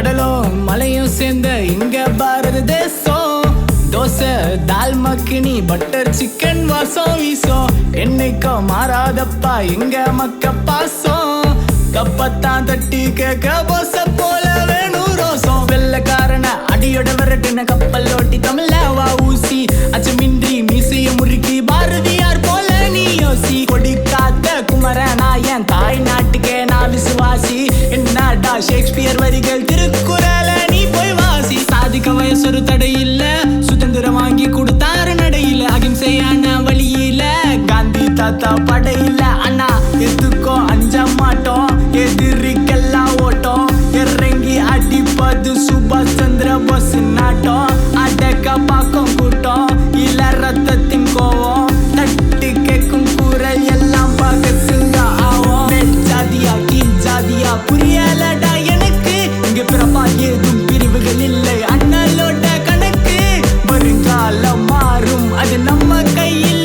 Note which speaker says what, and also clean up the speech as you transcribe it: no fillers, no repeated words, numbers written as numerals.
Speaker 1: கடலும் மலையும் சேர்ந்த இங்க பாரத தேசம். தோசை தால் மக்கினி பட்டர் சிக்கன் வாசம் வீசும். என்னைக்கோ மாறாதப்பா எங்க மக்க பாசம். கப்பத்தான் தட்டி கேட்க போச போல வேணும் ரோசம். வெள்ளக்காரன அடியோட விரட்டுன கப்பல் ஓட்டி தமிழவா ஊசி. அச்சமின்றி மீசைய முறுக்கி பாரதியார் போல நீ யோசி. கொடி காத்த குமரனா என் தாய் நாட்டுக்கே நான் விசுவாசி. என்னடா ஷேக்ஸ்பியர் வரிகள் திருக்குறள நீ போய் வாசி. சாதிக்க வயசொரு தடை இல்ல, சுதந்திரம் வாங்கி கொடுத்தாரு நடையில. அகிம்சையான வழியில காந்தி தாத்தா படையில. அண்ணா எதுக்கோ அஞ்ச மாட்டோம், எதிரிக்கெல்லாம் ஓட்டோம். இறங்கி அடிப்பது சுபாஷ் சந்திர போஸ் நாட்டம். அடக்க பாக்கம் கூட்டம் இல்ல ரத்தத்தின் கோவம். தட்டு கேட்கும் குரல் எல்லாம் பார்க்க சிங்க ஆவோம். மேல் ஜாதியா கீழ் ஜாதியா புரியலடா எனக்கு. இங்க பிறப்பா ஏதும் பிரிவுகள் இல்லை, அண்ணலோட கணக்கு. வருங்காலம் மாறும் அது நம்ம கையில்.